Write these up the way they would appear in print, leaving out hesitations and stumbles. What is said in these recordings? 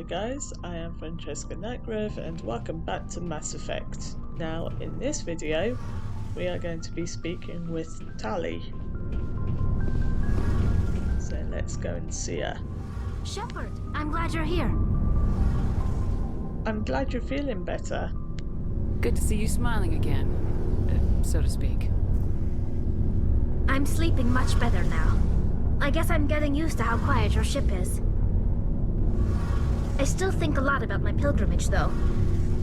Hello guys, I am Francesca Netgrove and welcome back to Mass Effect. Now in this video we are going to be speaking with Tali. So let's go and see her. Shepard, I'm glad you're here. I'm glad you're feeling better. Good to see you smiling again, so to speak. I'm sleeping much better now. I guess I'm getting used to how quiet your ship is. I still think a lot about my pilgrimage, though.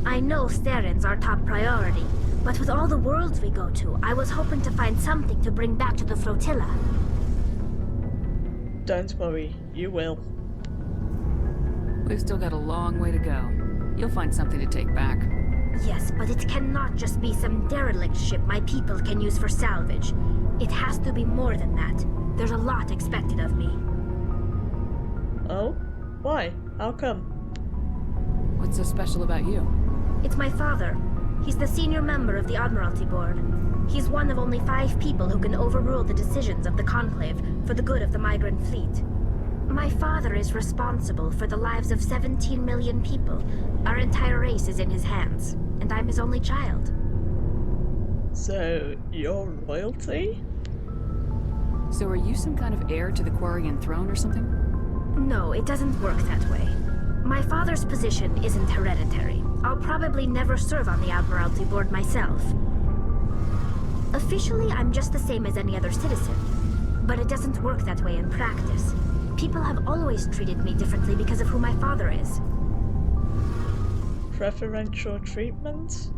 I know Steren's our top priority, but with all the worlds we go to, I was hoping to find something to bring back to the flotilla. Don't worry, you will. We've still got a long way to go. You'll find something to take back. Yes, but it cannot just be some derelict ship my people can use for salvage. It has to be more than that. There's a lot expected of me. Oh? Why? How come? What's so special about you? It's my father. He's the senior member of the Admiralty Board. He's one of only 5 people who can overrule the decisions of the Conclave for the good of the migrant fleet. My father is responsible for the lives of 17 million people. Our entire race is in his hands, and I'm his only child. So, you're royalty? So are you some kind of heir to the Quarian throne or something? No, it doesn't work that way. My father's position isn't hereditary. I'll probably never serve on the Admiralty Board myself. Officially, I'm just the same as any other citizen, but it doesn't work that way in practice. People have always treated me differently because of who my father is. Preferential treatment?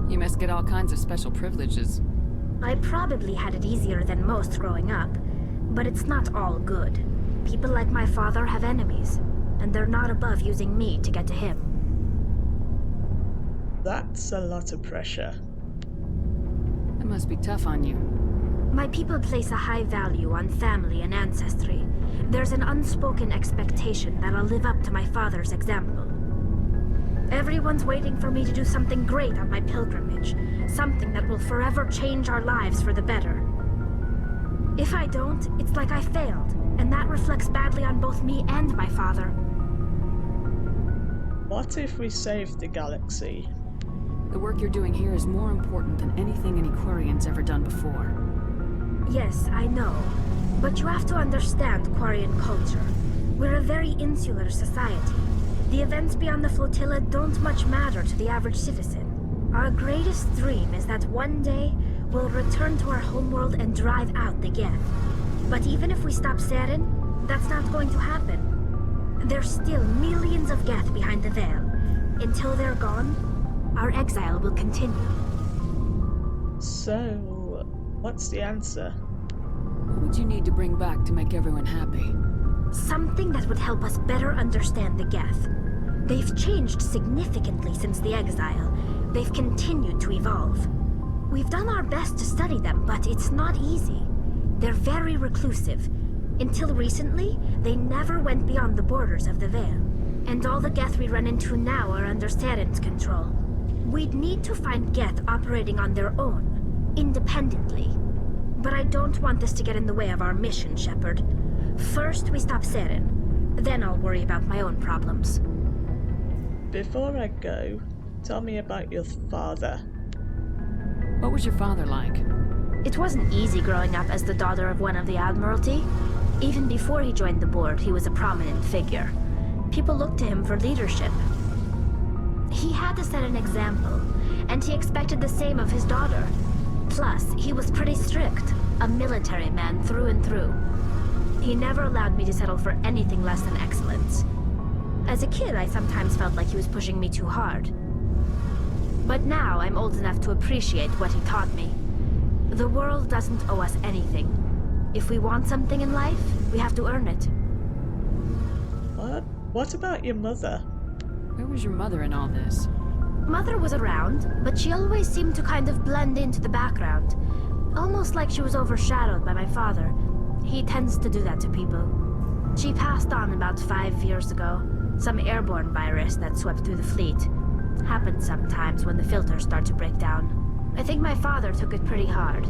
You must get all kinds of special privileges. I probably had it easier than most growing up, but it's not all good. People like my father have enemies, and they're not above using me to get to him. That's a lot of pressure. That must be tough on you. My people place a high value on family and ancestry. There's an unspoken expectation that I'll live up to my father's example. Everyone's waiting for me to do something great on my pilgrimage, something that will forever change our lives for the better. If I don't, it's like I failed, and that reflects badly on both me and my father. What if we save the galaxy? The work you're doing here is more important than anything any Quarian's ever done before. Yes, I know. But you have to understand Quarian culture. We're a very insular society. The events beyond the flotilla don't much matter to the average citizen. Our greatest dream is that one day we'll return to our homeworld and drive out the Geth. But even if we stop Saren, that's not going to happen. There's still millions of Geth behind the veil. Until they're gone, our exile will continue. So, what's the answer? What would you need to bring back to make everyone happy? Something that would help us better understand the Geth. They've changed significantly since the exile. They've continued to evolve. We've done our best to study them, but it's not easy. They're very reclusive. Until recently, they never went beyond the borders of the Veil. And all the Geth we run into now are under Saren's control. We'd need to find Geth operating on their own, independently. But I don't want this to get in the way of our mission, Shepard. First, we stop Saren. Then I'll worry about my own problems. Before I go, tell me about your father. What was your father like? It wasn't easy growing up as the daughter of one of the Admiralty. Even before he joined the board, he was a prominent figure. People looked to him for leadership. He had to set an example, and he expected the same of his daughter. Plus, he was pretty strict, a military man through and through. He never allowed me to settle for anything less than excellence. As a kid, I sometimes felt like he was pushing me too hard. But now I'm old enough to appreciate what he taught me. The world doesn't owe us anything. If we want something in life, we have to earn it. What? What about your mother? Where was your mother in all this? Mother was around, but she always seemed to kind of blend into the background. Almost like she was overshadowed by my father. He tends to do that to people. She passed on about 5 years ago. Some airborne virus that swept through the fleet. Happens sometimes when the filters start to break down. I think my father took it pretty hard.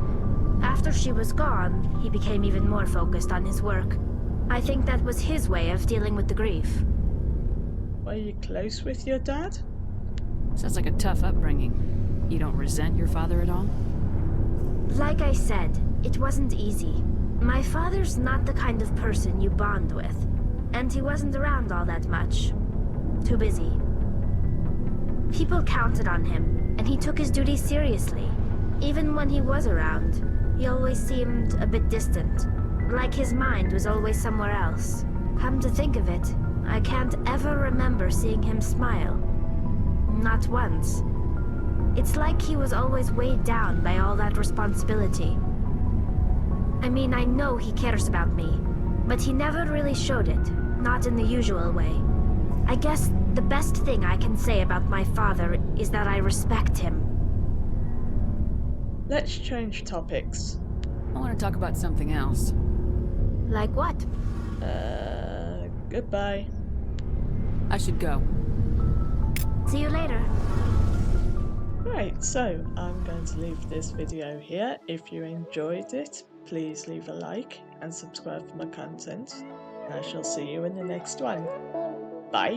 After she was gone, he became even more focused on his work. I think that was his way of dealing with the grief. Were you close with your dad? Sounds like a tough upbringing. You don't resent your father at all? Like I said, it wasn't easy. My father's not the kind of person you bond with, and he wasn't around all that much. Too busy. People counted on him, and he took his duties seriously. Even when he was around, he always seemed a bit distant, like his mind was always somewhere else. Come to think of it, I can't ever remember seeing him smile. Not once. It's like he was always weighed down by all that responsibility. I mean, I know he cares about me, but he never really showed it, not in the usual way. I guess the best thing I can say about my father is that I respect him. Let's change topics. I want to talk about something else. Like what? Goodbye. I should go. See you later. Right, so I'm going to leave this video here. If you enjoyed it, please leave a like and subscribe for my content. And I shall see you in the next one. Bye!